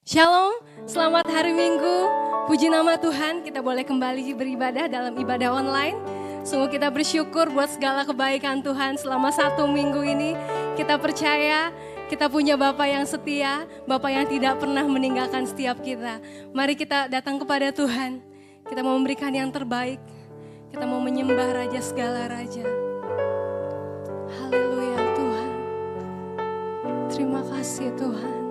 Shalom, selamat hari Minggu. Puji nama Tuhan, kita boleh kembali beribadah dalam ibadah online. Sungguh kita bersyukur buat segala kebaikan Tuhan selama 1 minggu ini. Kita percaya kita punya Bapa yang setia, Bapa yang tidak pernah meninggalkan setiap kita. Mari kita datang kepada Tuhan. Kita mau memberikan yang terbaik. Kita mau menyembah Raja segala Raja. Haleluya Tuhan. Terima kasih Tuhan.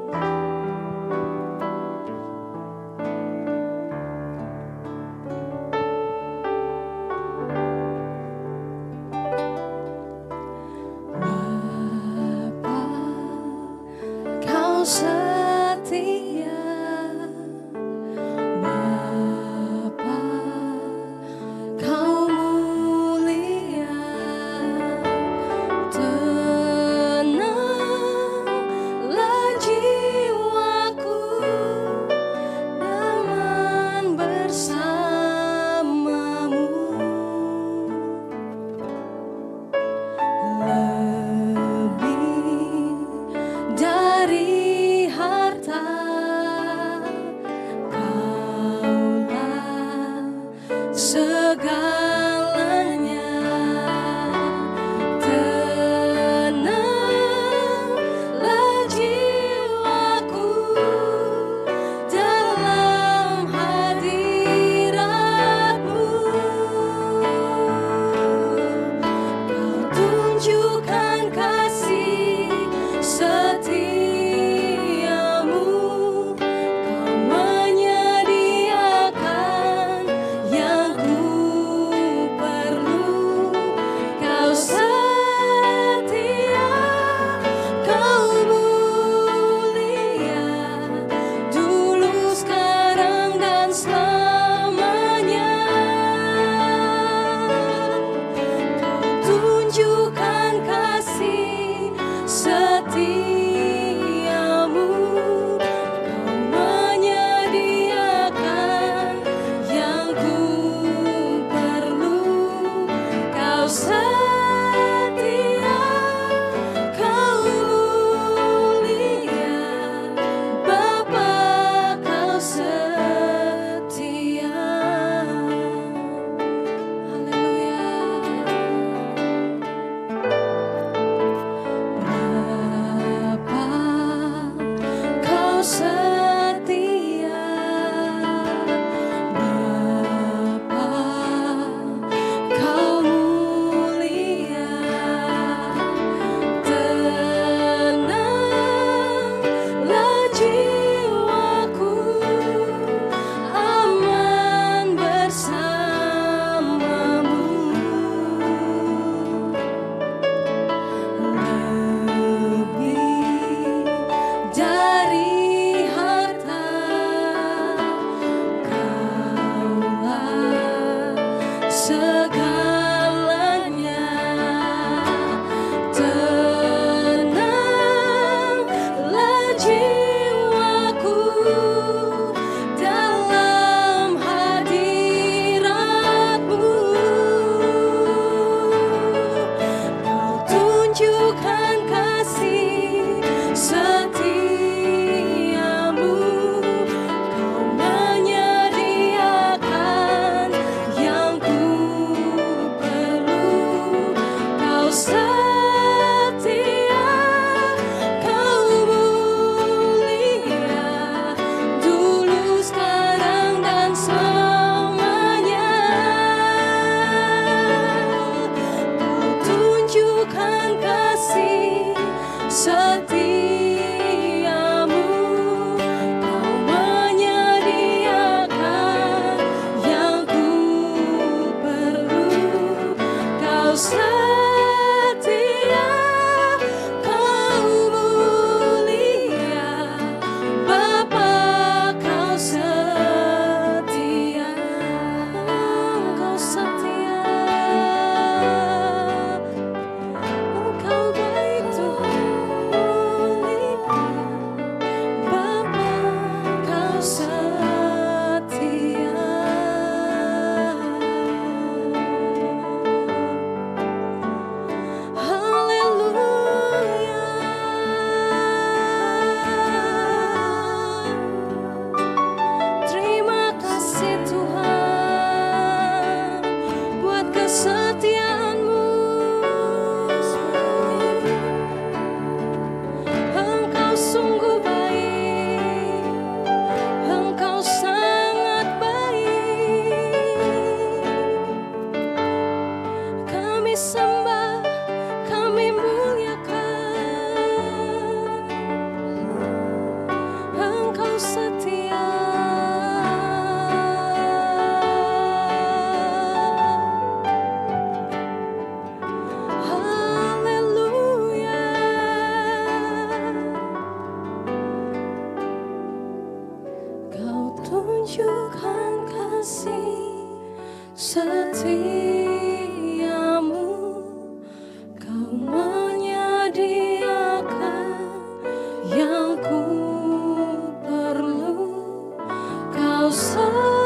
Tenanglah jiwa tunjukkan kasih setiamu, kau menyediakan yang ku perlu, kau setia,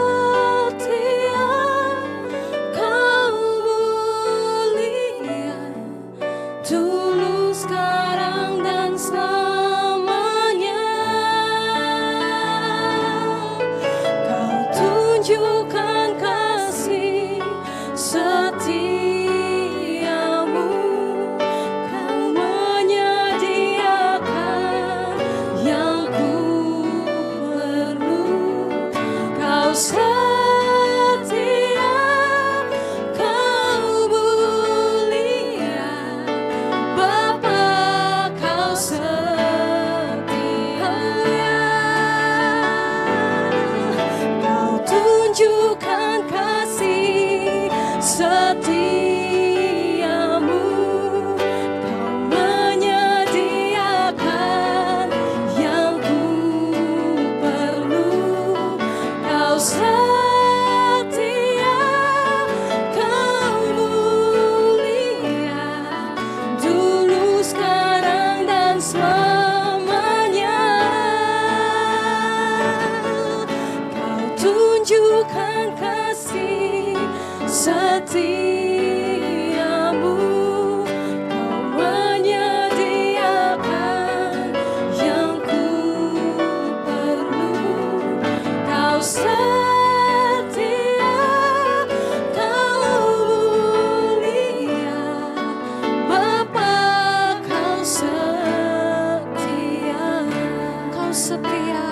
kau mulia, dulu sekarang dan selamanya. Kau tunjukkan kasih setiamu, kau menyediakan yang ku perlu, kau setia, kau mulia, Bapa kau setia. Kau tunjukkan kasih setiamu, kau menyediakan yang ku perlu, kau setia, kau mulia, dulu sekarang dan selamanya. Kau tunjukkan kasih setiamu, kau menyediakan yang ku perlu, kau setia, kau mulia, Bapa kau setia, kau setia,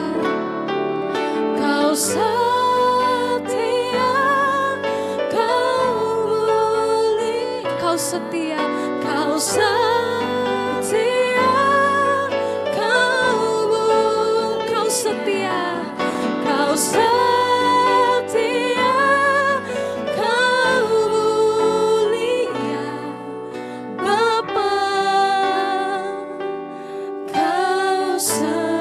kau setia, kau mulia, kau setia, kau setia, kau setia, kau setia, kau mulia, Bapa kau setia,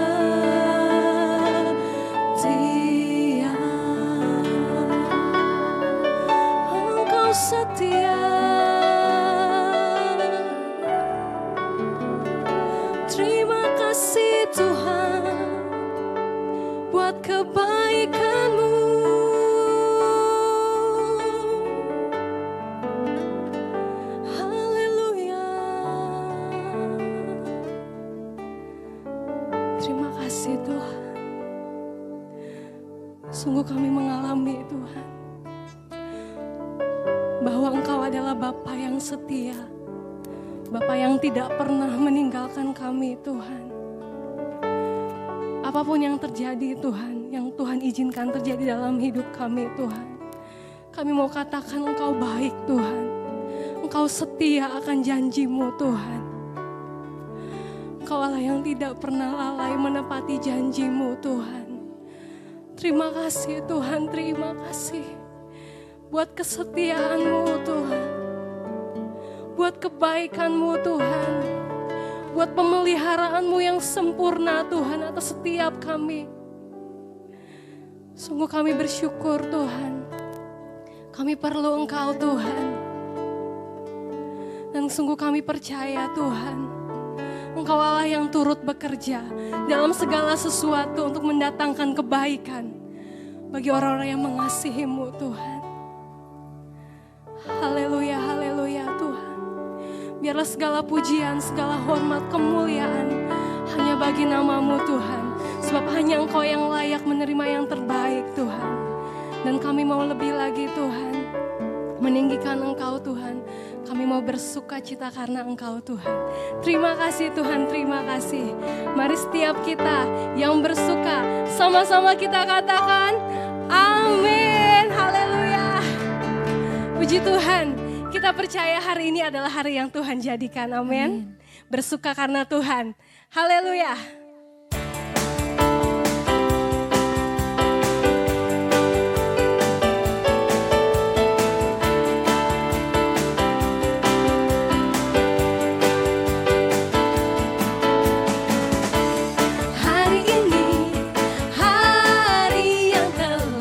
engkau setia. Terima kasih Tuhan buat kebaikan-Mu. Haleluya. Terima kasih Tuhan. Sungguh kami mengalami Tuhan, bahwa Engkau adalah Bapa yang setia, Bapa yang tidak pernah meninggalkan kami Tuhan. Apapun yang terjadi Tuhan, yang Tuhan izinkan terjadi dalam hidup kami Tuhan, kami mau katakan Engkau baik Tuhan. Engkau setia akan janji-Mu Tuhan. Engkau Allah yang tidak pernah lalai menepati janji-Mu Tuhan. Terima kasih Tuhan, terima kasih buat kesetiaan-Mu Tuhan, buat kebaikan-Mu Tuhan, buat pemeliharaan-Mu yang sempurna Tuhan atas setiap kami. Sungguh kami bersyukur Tuhan, kami perlu Engkau Tuhan, dan sungguh kami percaya Tuhan, Engkau Allah yang turut bekerja dalam segala sesuatu untuk mendatangkan kebaikan bagi orang-orang yang mengasihi-Mu Tuhan. Haleluya, haleluya Tuhan. Biarlah segala pujian, segala hormat, kemuliaan hanya bagi nama-Mu Tuhan. Sebab hanya Engkau yang layak menerima yang terbaik Tuhan. Dan kami mau lebih lagi Tuhan, meninggikan Engkau Tuhan. Kami mau bersuka cita karena Engkau Tuhan. Terima kasih Tuhan, terima kasih. Mari setiap kita yang bersuka, sama-sama kita katakan amin. Haleluya. Puji Tuhan, kita percaya hari ini adalah hari yang Tuhan jadikan. Amin. Bersuka karena Tuhan. Haleluya. Hari ini hari yang telah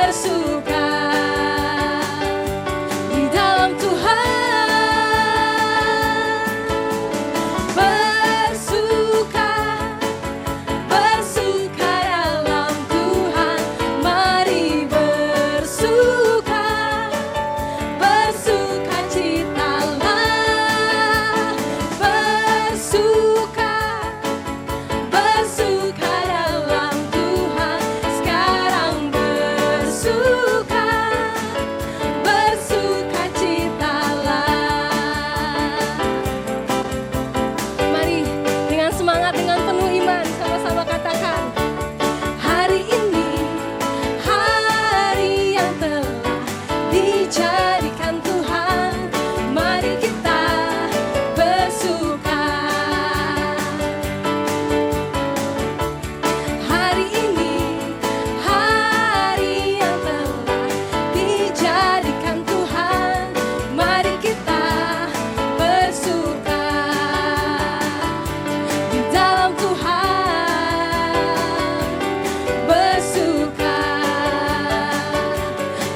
bersuka di dalam Tuhan. Bersuka, bersuka dalam Tuhan. Mari bersuka, bersuka citalah. Bersuka, bersuka dalam Tuhan. Sekarang bersuka, bersuka citalah. Mari dengan semangat, dengan penuh iman, sama-sama katakan. Hari ini, hari yang telah dijadikan Tuhan. Mari kita bersuka. Hari ini, hari yang telah dijadikan Tuhan. Mari kita bersuka di dalam Tuhan. Bersuka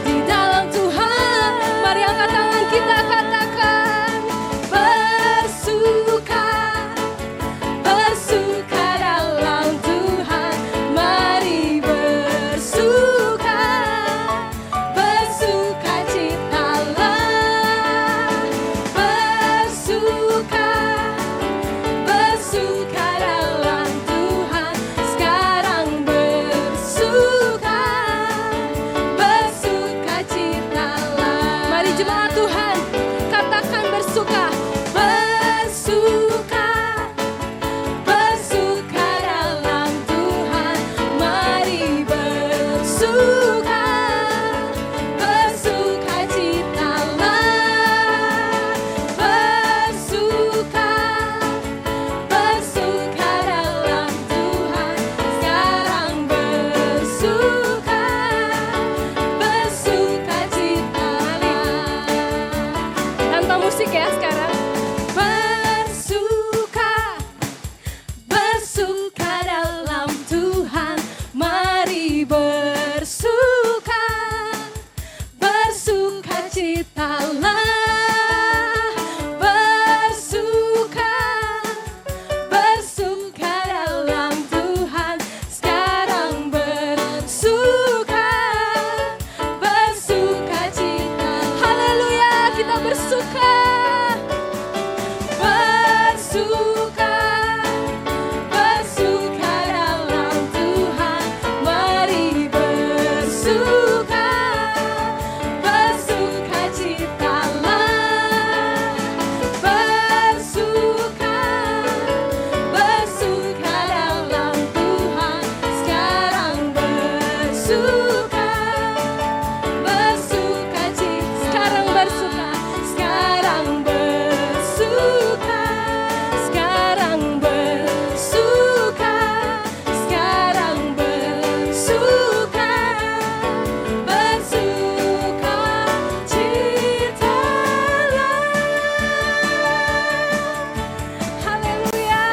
di dalam Tuhan. Mari angkat tangan kita katakan. Bersuka, bersuka dalam Tuhan. Mari bersuka, bersuka citalah. Bersuka, bersuka dalam Tuhan. Sekarang bersuka, bersuka citalah. Mari jemaat Tuhan, katakan bersuka. Bersuka, bersuka dalam Tuhan. Mari bersuka, bersuka citalah. Bersuka, bersuka dalam Tuhan. Sekarang bersuka, bersuka citalah. Tanpa musik ya sekarang. Bersuka, bersuka dalam Tuhan. Mari bersuka, bersuka citalah. Bersuka, bersuka dalam Tuhan. Sekarang bersuka, bersuka citalah. Haleluya, kita bersuka. Bersuka, bersuka dalam Tuhan. Mari bersuka, bersuka citalah. Bersuka, bersuka dalam Tuhan. Sekarang bersuka, bersuka citalah. Sekarang bersuka, sekarang bersuka, sekarang bersuka, sekarang bersuka, bersuka citalah. Haleluya.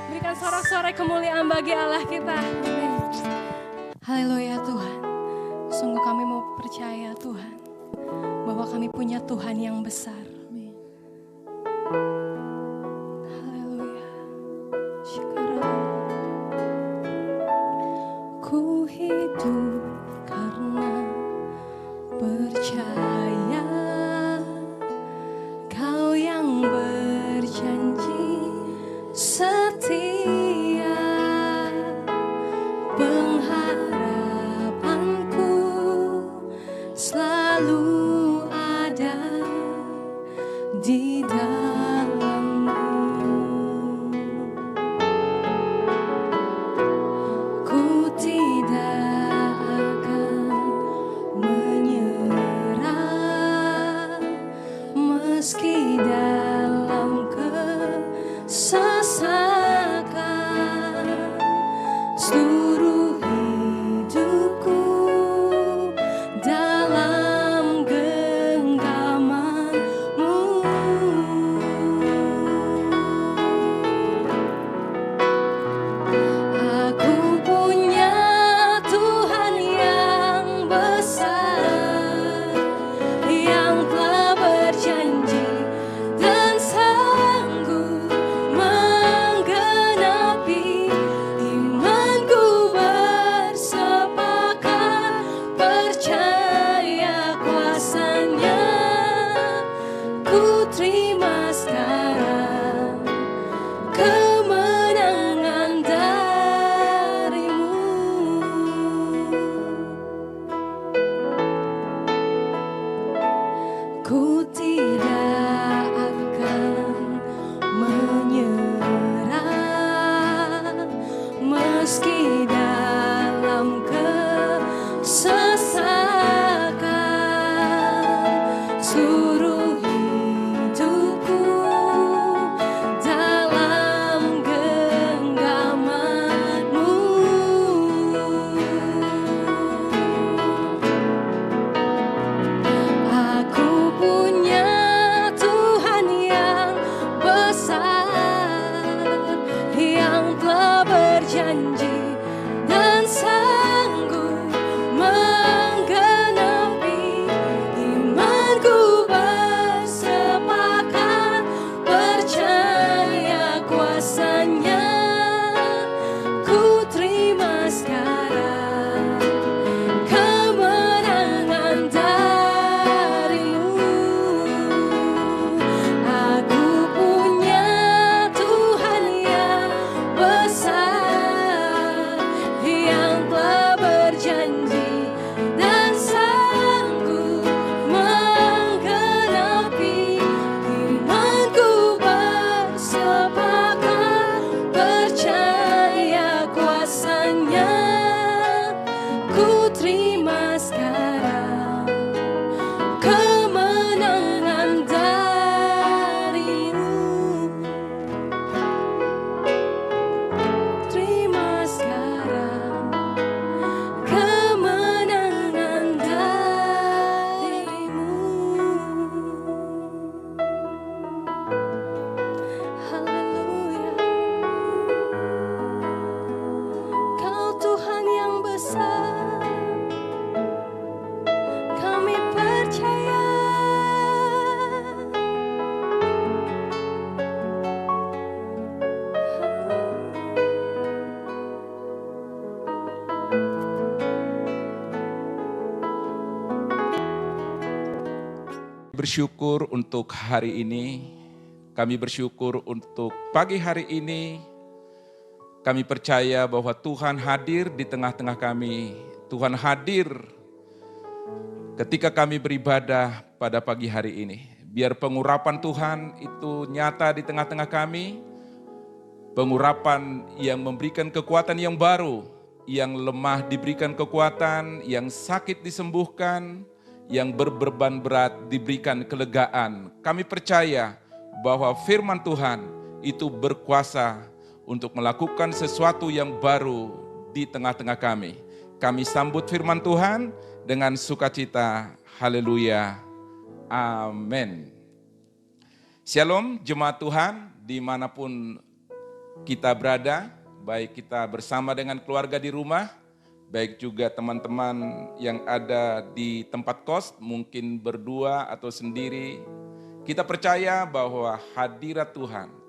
Berikan sorak-sorai kemuliaan bagi Allah kita. Amin. Haleluya Tuhan. Sungguh kami mau percaya Tuhan bahwa kami punya Tuhan yang besar. Amin. Haleluya. Syukur. Ku hidup karena percaya Kau yang berjanji setia. Pengharapanku selalu ada Ku tidak akan menyerah meski dalam kesesakan. Suruh hidupku dalam genggaman-Mu. Aku punya Tuhan yang besar, yang telah berjanji dan sanggup menggenapi. Imanku bersepakat, percaya kuasa-Nya. Ku terima sekarang kemenangan dari-Mu. Aku punya Tuhan yang besar, yang telah berjanji dan sanggup menggenapi. Imanku bersepakat, percaya kuasa-Nya. Ku terima sekarang kemenangan dari-Mu. Terima sekarang kemenangan dari-Mu. Haleluya. Kau Tuhan yang besar, kami percaya. Bersyukur untuk hari ini, kami bersyukur untuk pagi hari ini. Kami percaya bahwa Tuhan hadir di tengah-tengah kami. Tuhan hadir ketika kami beribadah pada pagi hari ini. Biar pengurapan Tuhan itu nyata di tengah-tengah kami. Pengurapan yang memberikan kekuatan yang baru, yang lemah diberikan kekuatan, yang sakit disembuhkan, yang berbeban berat diberikan kelegaan. Kami percaya bahwa firman Tuhan itu berkuasa untuk melakukan sesuatu yang baru di tengah-tengah kami. Kami sambut firman Tuhan dengan sukacita. Haleluya. Amin. Shalom jemaat Tuhan dimanapun kita berada, baik kita bersama dengan keluarga di rumah, baik juga teman-teman yang ada di tempat kos, mungkin berdua atau sendiri. Kita percaya bahwa hadirat Tuhan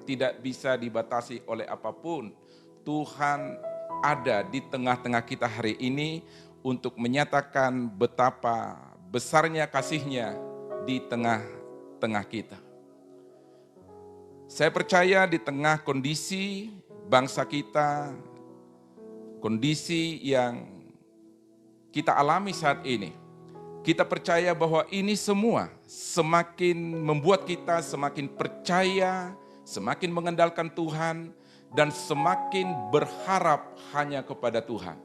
tidak bisa dibatasi oleh apapun. Tuhan ada di tengah-tengah kita hari ini untuk menyatakan betapa besarnya kasih-Nya di tengah-tengah kita. Saya percaya di tengah kondisi bangsa kita, kondisi yang kita alami saat ini, kita percaya bahwa ini semua semakin membuat kita semakin percaya, semakin mengandalkan Tuhan, dan semakin berharap hanya kepada Tuhan.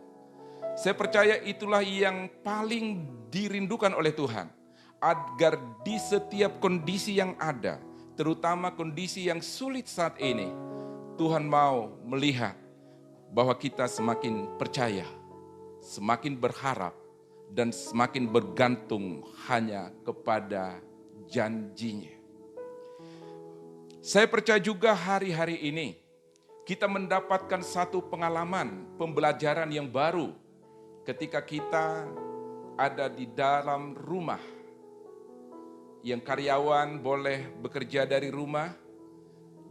Saya percaya itulah yang paling dirindukan oleh Tuhan, agar di setiap kondisi yang ada, terutama kondisi yang sulit saat ini, Tuhan mau melihat bahwa kita semakin percaya, semakin berharap, dan semakin bergantung hanya kepada janji-Nya. Saya percaya juga hari-hari ini kita mendapatkan satu pengalaman, pembelajaran yang baru ketika kita ada di dalam rumah, yang karyawan boleh bekerja dari rumah,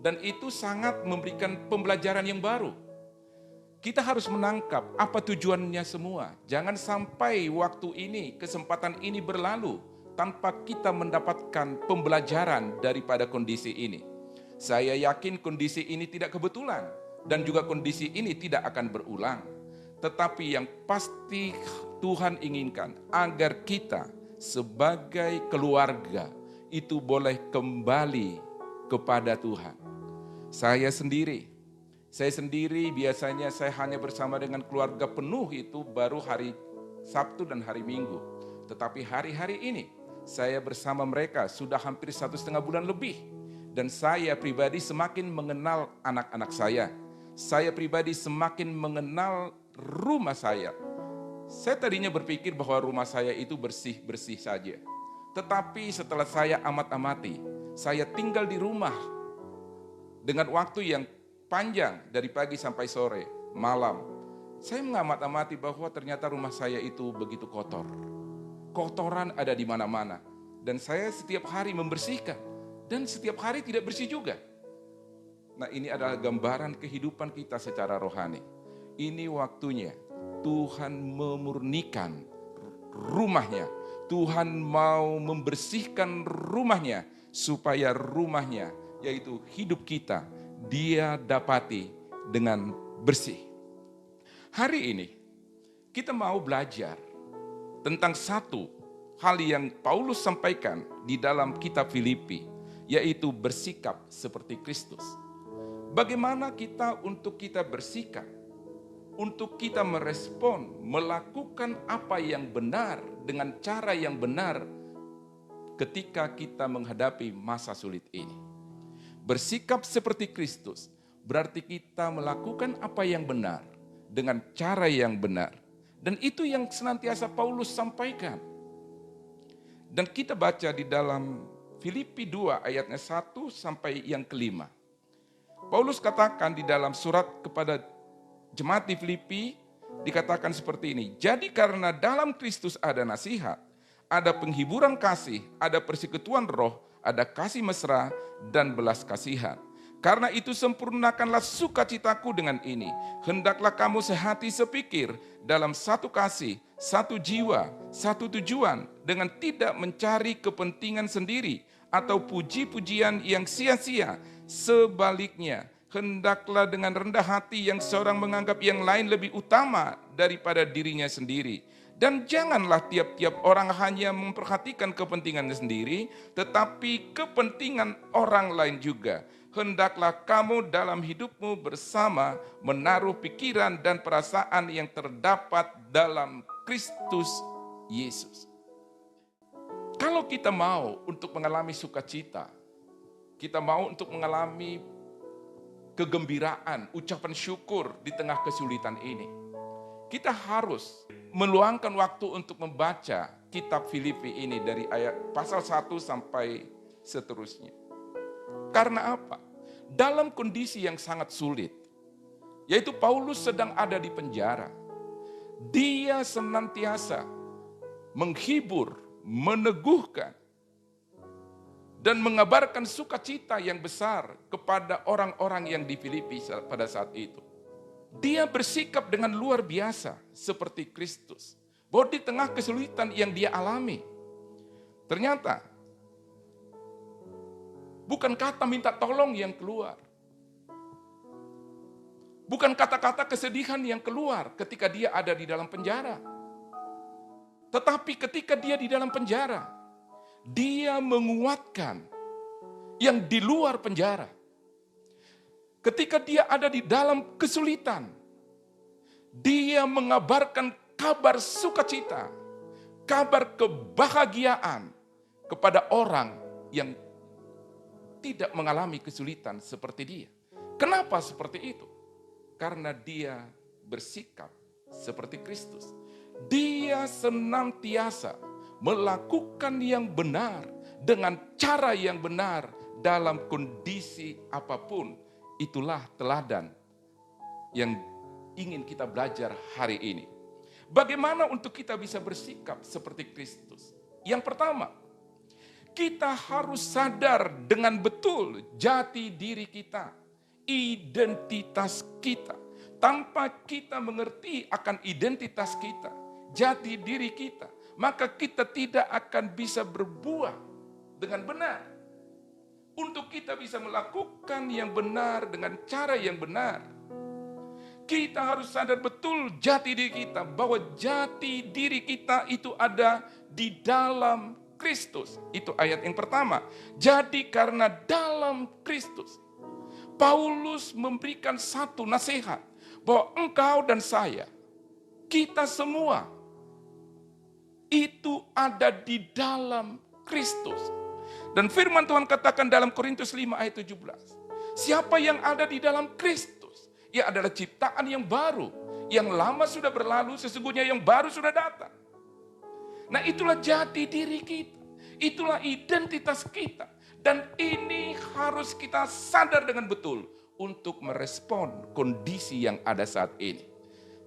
dan itu sangat memberikan pembelajaran yang baru. Kita harus menangkap apa tujuannya semua. Jangan sampai waktu ini, kesempatan ini berlalu tanpa kita mendapatkan pembelajaran daripada kondisi ini. Saya yakin kondisi ini tidak kebetulan dan juga kondisi ini tidak akan berulang. Tetapi yang pasti Tuhan inginkan agar kita sebagai keluarga itu boleh kembali kepada Tuhan. Saya sendiri biasanya saya hanya bersama dengan keluarga penuh itu baru hari Sabtu dan hari Minggu. Tetapi hari-hari ini saya bersama mereka sudah hampir 1,5 bulan lebih. Dan saya pribadi semakin mengenal anak-anak saya. Saya pribadi semakin mengenal rumah saya. Saya tadinya berpikir bahwa rumah saya itu bersih-bersih saja. Tetapi setelah saya amat-amati, saya tinggal di rumah dengan waktu yang panjang dari pagi sampai sore, malam. Saya mengamat-amati bahwa ternyata rumah saya itu begitu kotor. Kotoran ada di mana-mana. Dan saya setiap hari membersihkan. Dan setiap hari tidak bersih juga. Nah, ini adalah gambaran kehidupan kita secara rohani. Ini waktunya Tuhan memurnikan rumahnya. Tuhan mau membersihkan rumahnya supaya rumahnya, yaitu hidup kita, Dia dapati dengan bersih. Hari ini kita mau belajar tentang satu hal yang Paulus sampaikan di dalam kitab Filipi, yaitu bersikap seperti Kristus. Bagaimana kita untuk kita bersikap, untuk kita merespon, melakukan apa yang benar dengan cara yang benar ketika kita menghadapi masa sulit ini. Bersikap seperti Kristus berarti kita melakukan apa yang benar dengan cara yang benar. Dan itu yang senantiasa Paulus sampaikan. Dan kita baca di dalam Filipi 2 ayatnya 1 sampai yang kelima. Paulus katakan di dalam surat kepada jemaat di Filipi, dikatakan seperti ini. Jadi karena dalam Kristus ada nasihat, ada penghiburan kasih, ada persekutuan roh, ada kasih mesra dan belas kasihan. Karena itu sempurnakanlah sukacitaku dengan ini. Hendaklah kamu sehati sepikir dalam satu kasih, satu jiwa, satu tujuan, dengan tidak mencari kepentingan sendiri atau puji-pujian yang sia-sia. Sebaliknya, hendaklah dengan rendah hati yang seorang menganggap yang lain lebih utama daripada dirinya sendiri. Dan janganlah tiap-tiap orang hanya memperhatikan kepentingannya sendiri, tetapi kepentingan orang lain juga. Hendaklah kamu dalam hidupmu bersama menaruh pikiran dan perasaan yang terdapat dalam Kristus Yesus. Kalau kita mau untuk mengalami sukacita, kita mau untuk mengalami kegembiraan, ucapan syukur di tengah kesulitan ini, kita harus meluangkan waktu untuk membaca kitab Filipi ini dari ayat pasal 1 sampai seterusnya. Karena apa? Dalam kondisi yang sangat sulit, yaitu Paulus sedang ada di penjara, dia senantiasa menghibur, meneguhkan, dan mengabarkan sukacita yang besar kepada orang-orang yang di Filipi pada saat itu. Dia bersikap dengan luar biasa seperti Kristus. Bahwa di tengah kesulitan yang dia alami, ternyata bukan kata minta tolong yang keluar. Bukan kata-kata kesedihan yang keluar ketika dia ada di dalam penjara. Tetapi ketika dia di dalam penjara, dia menguatkan yang di luar penjara. Ketika dia ada di dalam kesulitan, dia mengabarkan kabar sukacita, kabar kebahagiaan kepada orang yang tidak mengalami kesulitan seperti dia. Kenapa seperti itu? Karena dia bersikap seperti Kristus. Dia senantiasa melakukan yang benar dengan cara yang benar dalam kondisi apapun. Itulah teladan yang ingin kita belajar hari ini. Bagaimana untuk kita bisa bersikap seperti Kristus? Yang pertama, kita harus sadar dengan betul jati diri kita, identitas kita. Tanpa kita mengerti akan identitas kita, jati diri kita, maka kita tidak akan bisa berbuah dengan benar. Untuk kita bisa melakukan yang benar dengan cara yang benar, kita harus sadar betul jati diri kita, bahwa jati diri kita itu ada di dalam Kristus. Itu ayat yang pertama. Jadi karena dalam Kristus, Paulus memberikan satu nasihat bahwa engkau dan saya, kita semua itu ada di dalam Kristus. Dan firman Tuhan katakan dalam Korintus 5 ayat 17. Siapa yang ada di dalam Kristus, ia adalah ciptaan yang baru. Yang lama sudah berlalu, sesungguhnya yang baru sudah datang. Nah, itulah jati diri kita. Itulah identitas kita. Dan ini harus kita sadar dengan betul untuk merespon kondisi yang ada saat ini.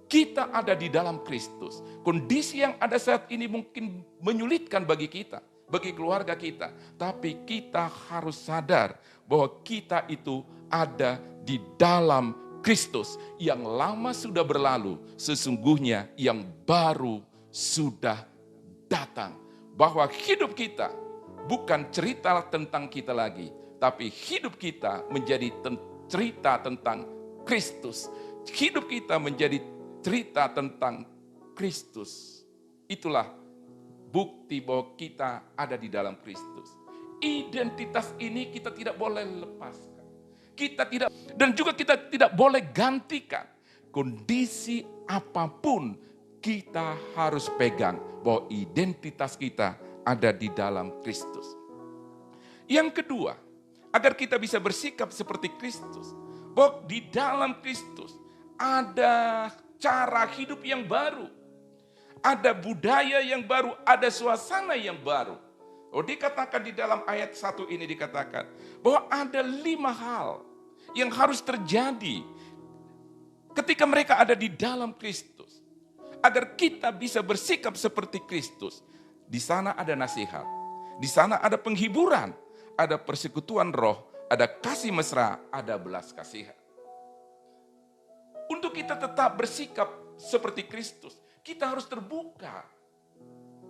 Kita ada di dalam Kristus. Kondisi yang ada saat ini mungkin menyulitkan bagi kita, bagi keluarga kita. Tapi kita harus sadar bahwa kita itu ada di dalam Kristus. Yang lama sudah berlalu, sesungguhnya yang baru sudah datang. Bahwa hidup kita bukan cerita tentang kita lagi, tapi hidup kita menjadi cerita tentang Kristus. Hidup kita menjadi cerita tentang Kristus. Itulah bukti bahwa kita ada di dalam Kristus. Identitas ini kita tidak boleh lepaskan. Dan juga kita tidak boleh gantikan. Kondisi apapun kita harus pegang bahwa identitas kita ada di dalam Kristus. Yang kedua, agar kita bisa bersikap seperti Kristus, bahwa di dalam Kristus ada cara hidup yang baru, ada budaya yang baru, ada suasana yang baru. Dikatakan di dalam ayat 1 ini dikatakan bahwa ada 5 hal yang harus terjadi ketika mereka ada di dalam Kristus. Agar kita bisa bersikap seperti Kristus. Di sana ada nasihat, di sana ada penghiburan, ada persekutuan roh, ada kasih mesra, ada belas kasihan. Untuk kita tetap bersikap seperti Kristus, kita harus terbuka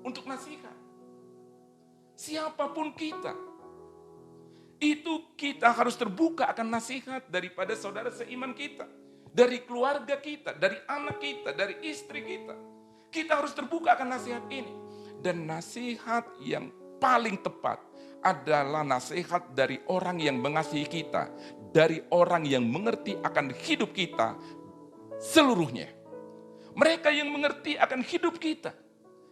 untuk nasihat. Siapapun kita, itu kita harus terbuka akan nasihat daripada saudara seiman kita, dari keluarga kita, dari anak kita, dari istri kita. Kita harus terbuka akan nasihat ini. Dan nasihat yang paling tepat adalah nasihat dari orang yang mengasihi kita, dari orang yang mengerti akan hidup kita seluruhnya. Mereka yang mengerti akan hidup kita,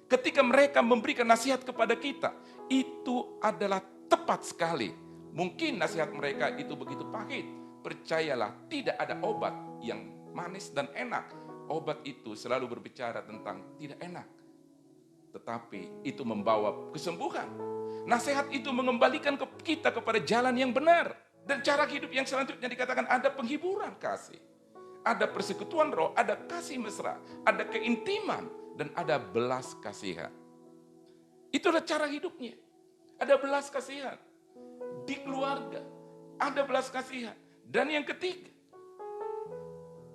ketika mereka memberikan nasihat kepada kita, itu adalah tepat sekali. Mungkin nasihat mereka itu begitu pahit. Percayalah, tidak ada obat yang manis dan enak. Obat itu selalu berbicara tentang tidak enak. Tetapi itu membawa kesembuhan. Nasihat itu mengembalikan kita kepada jalan yang benar. Dan cara hidup yang selanjutnya dikatakan ada penghiburan kasih. Ada persekutuan roh, ada kasih mesra, ada keintiman, dan ada belas kasihan. Itu adalah cara hidupnya. Ada belas kasihan. Di keluarga, ada belas kasihan. Dan yang ketiga,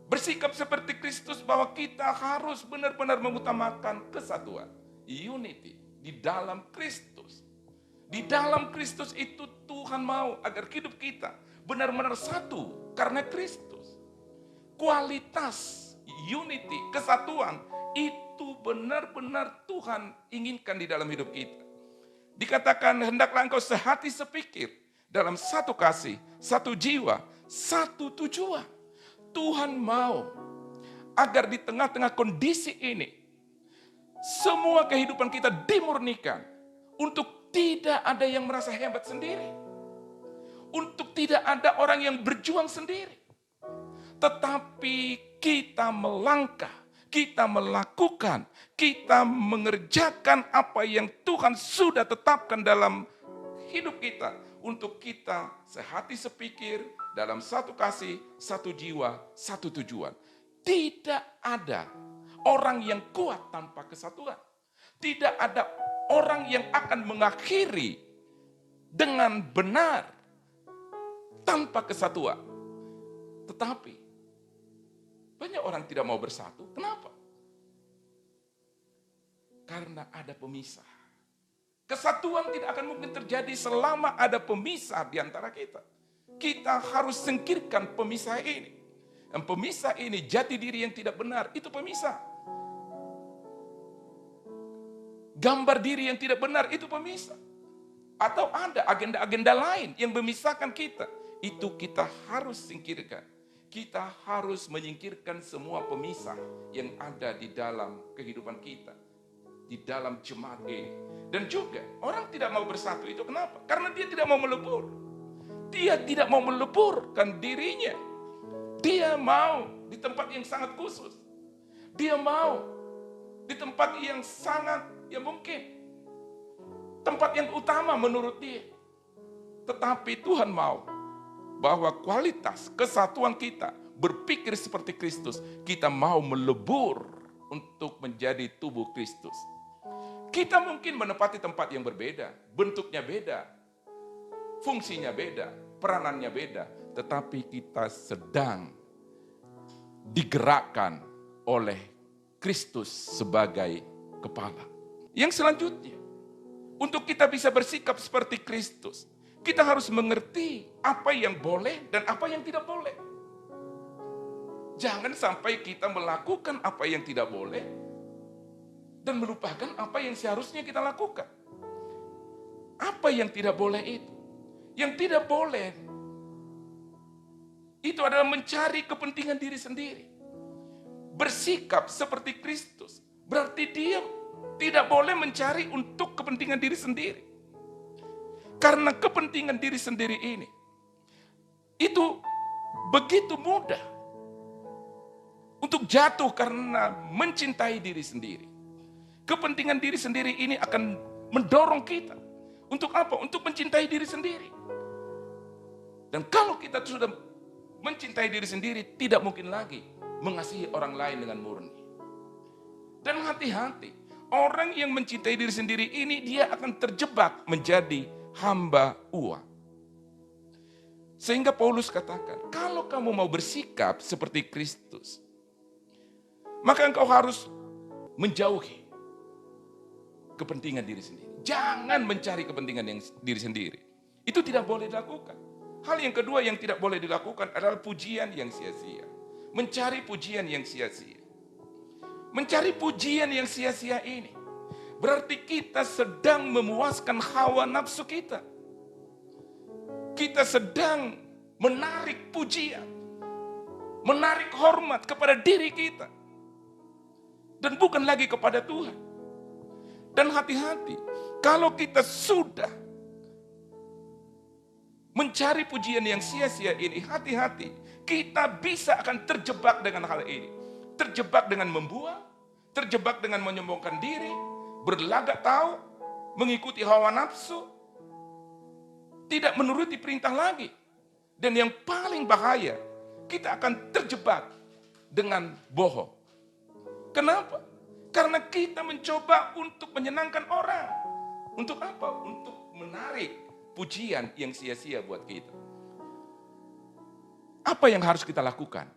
bersikap seperti Kristus bahwa kita harus benar-benar mengutamakan kesatuan. Unity. Di dalam Kristus. Di dalam Kristus itu Tuhan mau agar hidup kita benar-benar satu karena Kristus. Kualitas, unity, kesatuan itu benar-benar Tuhan inginkan di dalam hidup kita. Dikatakan hendaklah engkau sehati sepikir dalam satu kasih, satu jiwa, satu tujuan. Tuhan mau agar di tengah-tengah kondisi ini semua kehidupan kita dimurnikan untuk tidak ada yang merasa hebat sendiri. Untuk tidak ada orang yang berjuang sendiri. Tetapi kita melangkah, kita melakukan, kita mengerjakan apa yang Tuhan sudah tetapkan dalam hidup kita. Untuk kita sehati sepikir dalam satu kasih, satu jiwa, satu tujuan. Tidak ada orang yang kuat tanpa kesatuan. Tidak ada orang yang akan mengakhiri dengan benar tanpa kesatuan. Tetapi banyak orang tidak mau bersatu. Kenapa? Karena ada pemisah. Kesatuan tidak akan mungkin terjadi selama ada pemisah di antara kita. Kita harus singkirkan pemisah ini. Dan pemisah ini, jati diri yang tidak benar, itu pemisah. gambar diri yang tidak benar itu pemisah. Atau ada agenda-agenda lain yang memisahkan kita. Itu kita harus singkirkan. Kita harus menyingkirkan semua pemisah yang ada di dalam kehidupan kita. Di dalam jemaat ini. Dan juga orang tidak mau bersatu itu kenapa? Karena dia tidak mau melebur. Dia tidak mau meleburkan dirinya. Dia mau di tempat yang sangat khusus. Dia mau di tempat yang sangat, ya mungkin tempat yang utama menurut dia. Tetapi Tuhan mau bahwa kualitas kesatuan kita berpikir seperti Kristus. Kita mau melebur untuk menjadi tubuh Kristus. Kita mungkin menempati tempat yang berbeda, bentuknya beda, fungsinya beda, peranannya beda. Tetapi kita sedang digerakkan oleh Kristus sebagai kepala. Yang selanjutnya, untuk kita bisa bersikap seperti Kristus, kita harus mengerti apa yang boleh dan apa yang tidak boleh. Jangan sampai kita melakukan apa yang tidak boleh dan melupakan apa yang seharusnya kita lakukan. Apa yang tidak boleh itu? Yang tidak boleh itu adalah mencari kepentingan diri sendiri. Bersikap seperti Kristus berarti dia tidak boleh mencari untuk kepentingan diri sendiri. Karena kepentingan diri sendiri ini, itu begitu mudah untuk jatuh karena mencintai diri sendiri. Kepentingan diri sendiri ini akan mendorong kita. Untuk apa? Untuk mencintai diri sendiri. Dan kalau kita sudah mencintai diri sendiri, tidak mungkin lagi mengasihi orang lain dengan murni. Dan hati-hati. Orang yang mencintai diri sendiri ini dia akan terjebak menjadi hamba uang. Sehingga Paulus katakan, kalau kamu mau bersikap seperti Kristus, maka engkau harus menjauhi kepentingan diri sendiri. Jangan mencari kepentingan yang diri sendiri. Itu tidak boleh dilakukan. Hal yang kedua yang tidak boleh dilakukan adalah pujian yang sia-sia. Mencari pujian yang sia-sia. Mencari pujian yang sia-sia ini berarti kita sedang memuaskan hawa nafsu kita. Kita sedang menarik pujian, menarik hormat kepada diri kita, dan bukan lagi kepada Tuhan. Dan hati-hati, kalau kita sudah mencari pujian yang sia-sia ini, hati-hati, kita bisa akan terjebak dengan hal ini. Terjebak dengan membuang, terjebak dengan menyombongkan diri, berlagak tahu, mengikuti hawa nafsu, tidak menuruti perintah lagi. Dan yang paling bahaya, kita akan terjebak dengan bohong. Kenapa? Karena kita mencoba untuk menyenangkan orang. Untuk apa? Untuk menarik pujian yang sia-sia buat kita. Apa yang harus kita lakukan?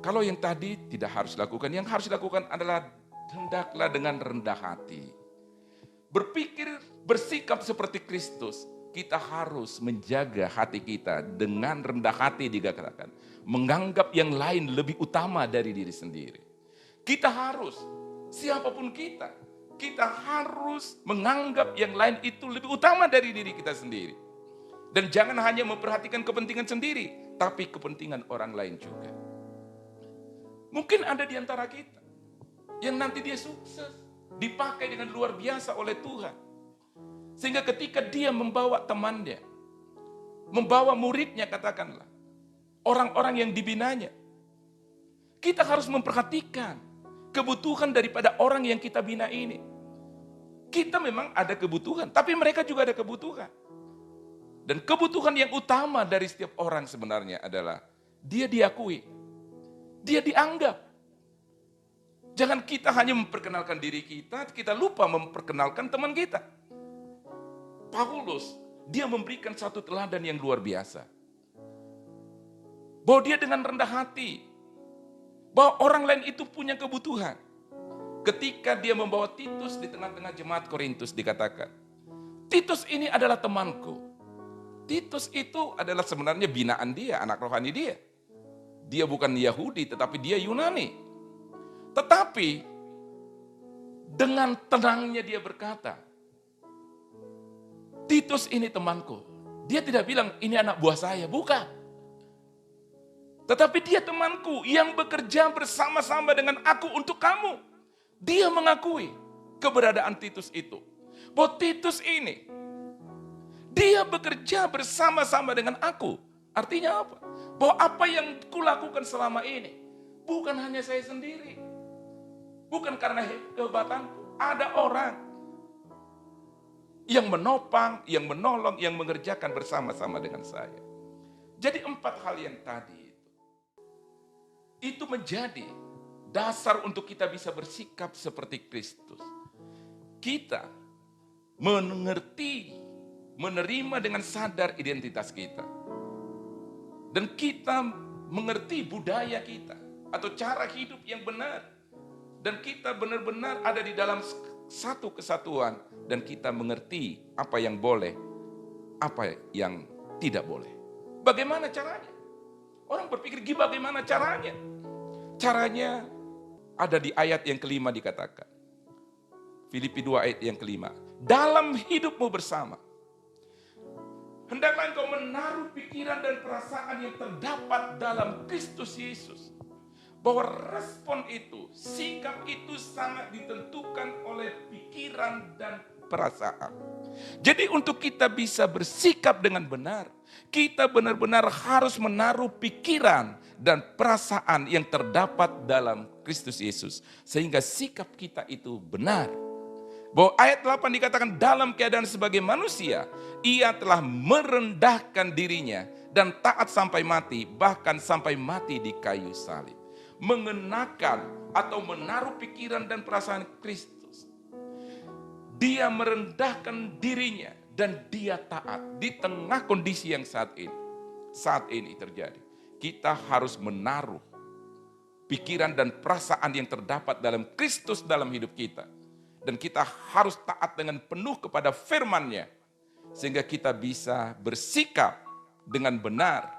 Kalau yang tadi tidak harus lakukan, yang harus dilakukan adalah hendaklah dengan rendah hati. Berpikir, bersikap seperti Kristus, kita harus menjaga hati kita dengan rendah hati dikatakan. Menganggap yang lain lebih utama dari diri sendiri. Kita harus, siapapun kita harus menganggap yang lain itu lebih utama dari diri kita sendiri. Dan jangan hanya memperhatikan kepentingan sendiri, tapi kepentingan orang lain juga. Mungkin ada di antara kita yang nanti dia sukses, dipakai dengan luar biasa oleh Tuhan. Sehingga ketika dia membawa temannya, membawa muridnya katakanlah, orang-orang yang dibinanya, kita harus memperhatikan kebutuhan daripada orang yang kita bina ini. Kita memang ada kebutuhan, tapi mereka juga ada kebutuhan. Dan kebutuhan yang utama dari setiap orang sebenarnya adalah dia diakui. Dia dianggap. Jangan kita hanya memperkenalkan diri kita, kita lupa memperkenalkan teman kita. Paulus, dia memberikan satu teladan yang luar biasa. Bahwa dia dengan rendah hati, bahwa orang lain itu punya kebutuhan. Ketika dia membawa Titus di tengah-tengah jemaat Korintus dikatakan, Titus ini adalah temanku. Titus itu adalah sebenarnya binaan dia, anak rohani dia. Dia bukan Yahudi, tetapi dia Yunani. Tetapi Dengan tenangnya dia berkata, Titus ini temanku. Dia tidak bilang ini anak buah saya, bukan. Tetapi dia temanku yang bekerja bersama-sama dengan aku untuk kamu. Dia mengakui keberadaan Titus itu. Bahwa Titus ini, dia bekerja bersama-sama dengan aku. Artinya apa? Bahwa apa yang kulakukan selama ini, bukan hanya saya sendiri. Bukan karena kehebatanku. Ada orang yang menopang, yang menolong, yang mengerjakan bersama-sama dengan saya. Jadi 4 hal yang tadi itu menjadi dasar untuk kita bisa bersikap seperti Kristus. Kita mengerti, menerima dengan sadar identitas kita. Dan kita mengerti budaya kita atau cara hidup yang benar. Dan kita benar-benar ada di dalam satu kesatuan dan kita mengerti apa yang boleh, apa yang tidak boleh. Bagaimana caranya? Orang berpikir bagaimana caranya? Caranya ada di ayat yang kelima dikatakan. Filipi 2 ayat yang kelima. Dalam hidupmu bersama, hendaklah engkau menaruh pikiran dan perasaan yang terdapat dalam Kristus Yesus. Bahwa respon itu, sikap itu sangat ditentukan oleh pikiran dan perasaan. Jadi untuk kita bisa bersikap dengan benar, kita benar-benar harus menaruh pikiran dan perasaan yang terdapat dalam Kristus Yesus. Sehingga sikap kita itu benar. Bahwa ayat 8 dikatakan dalam keadaan sebagai manusia, ia telah merendahkan dirinya dan taat sampai mati, bahkan sampai mati di kayu salib. Mengenakan atau menaruh pikiran dan perasaan Kristus. Dia merendahkan dirinya dan dia taat di tengah kondisi yang saat ini terjadi. Kita harus menaruh pikiran dan perasaan yang terdapat dalam Kristus dalam hidup kita. Dan kita harus taat dengan penuh kepada firman-Nya. Sehingga kita bisa bersikap dengan benar.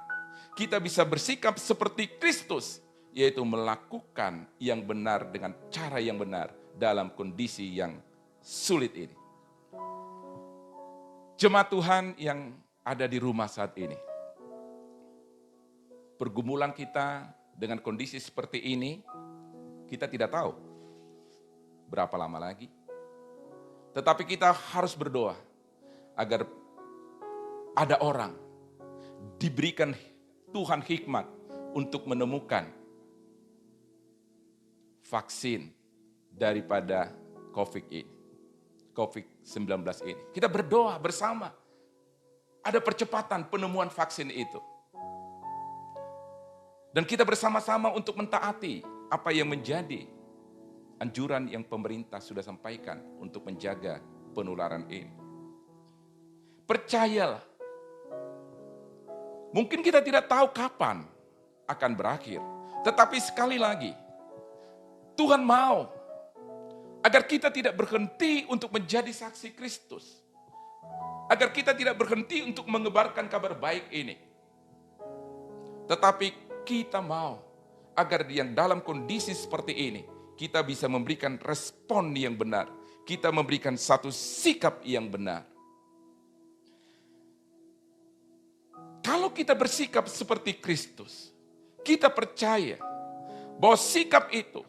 Kita bisa bersikap seperti Kristus. Yaitu melakukan yang benar dengan cara yang benar dalam kondisi yang sulit ini. Jemaat Tuhan yang ada di rumah saat ini. Pergumulan kita dengan kondisi seperti ini, kita tidak tahu berapa lama lagi. Tetapi kita harus berdoa agar ada orang diberikan Tuhan hikmat untuk menemukan vaksin daripada COVID-19 ini. Kita berdoa bersama. Ada percepatan penemuan vaksin itu. Dan kita bersama-sama untuk mentaati apa yang menjadi anjuran yang pemerintah sudah sampaikan untuk menjaga penularan ini. Percayalah. Mungkin kita tidak tahu kapan akan berakhir. Tetapi sekali lagi, Tuhan mau agar kita tidak berhenti untuk menjadi saksi Kristus. Agar kita tidak berhenti untuk menyebarkan kabar baik ini. Tetapi kita mau agar yang dalam kondisi seperti ini, kita bisa memberikan respon yang benar. Kita memberikan satu sikap yang benar. Kalau kita bersikap seperti Kristus, kita percaya bahwa sikap itu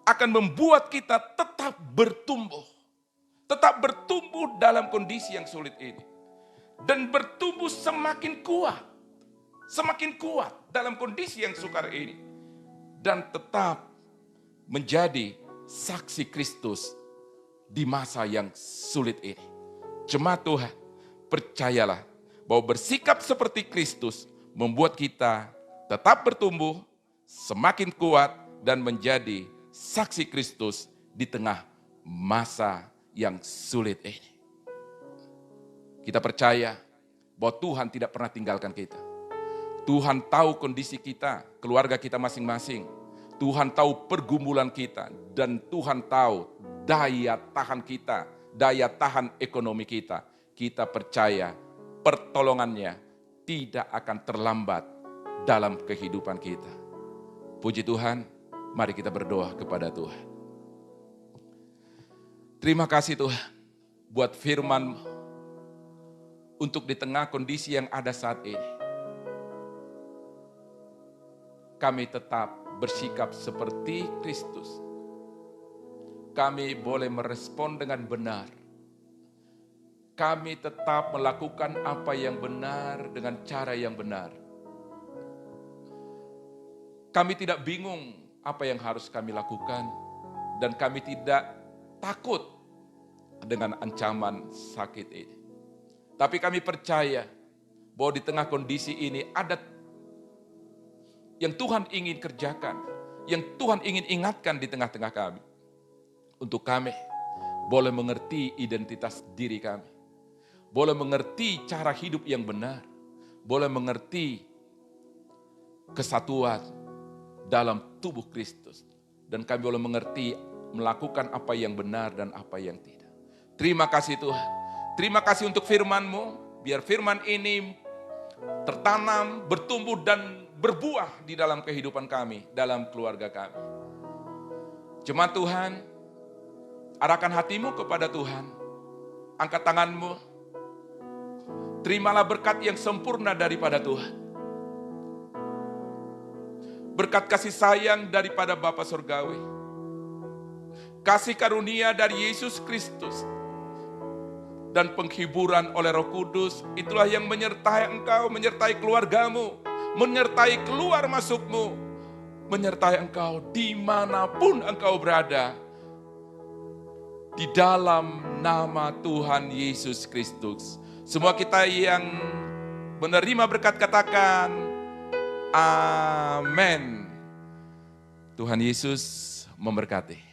akan membuat kita tetap bertumbuh. Tetap bertumbuh dalam kondisi yang sulit ini. Dan bertumbuh semakin kuat. Semakin kuat dalam kondisi yang sukar ini. Dan tetap menjadi saksi Kristus di masa yang sulit ini. Jemaat Tuhan, percayalah bahwa bersikap seperti Kristus membuat kita tetap bertumbuh, semakin kuat dan menjadi saksi Kristus di tengah masa yang sulit ini. Kita percaya bahwa Tuhan tidak pernah tinggalkan kita. Tuhan tahu kondisi kita, keluarga kita masing-masing. Tuhan tahu pergumulan kita dan Tuhan tahu daya tahan kita, daya tahan ekonomi kita. Kita percaya pertolongannya tidak akan terlambat dalam kehidupan kita. Puji Tuhan. Mari kita berdoa kepada Tuhan. Terima kasih Tuhan buat firman untuk di tengah kondisi yang ada saat ini. Kami tetap bersikap seperti Kristus. Kami boleh merespon dengan benar. Kami tetap melakukan apa yang benar dengan cara yang benar. Kami tidak bingung apa yang harus kami lakukan, dan kami tidak takut dengan ancaman sakit ini. Tapi kami percaya bahwa di tengah kondisi ini ada yang Tuhan ingin kerjakan, yang Tuhan ingin ingatkan di tengah-tengah kami. Untuk kami boleh mengerti identitas diri kami, boleh mengerti cara hidup yang benar, boleh mengerti kesatuan dalam tubuh Kristus, dan kami boleh mengerti melakukan apa yang benar dan apa yang tidak. Terima kasih Tuhan. Terima kasih untuk firman-Mu. Biar firman ini tertanam, bertumbuh dan berbuah di dalam kehidupan kami, dalam keluarga kami. Jemaat Tuhan, arahkan hatimu kepada Tuhan. Angkat tanganmu. Terimalah berkat yang sempurna daripada Tuhan. Berkat kasih sayang daripada Bapa Surgawi. Kasih karunia dari Yesus Kristus. Dan penghiburan oleh Roh Kudus, itulah yang menyertai engkau, menyertai keluargamu, menyertai keluar masukmu, menyertai engkau dimanapun engkau berada. Di dalam nama Tuhan Yesus Kristus. Semua kita yang menerima berkat katakan, amin. Tuhan Yesus memberkati.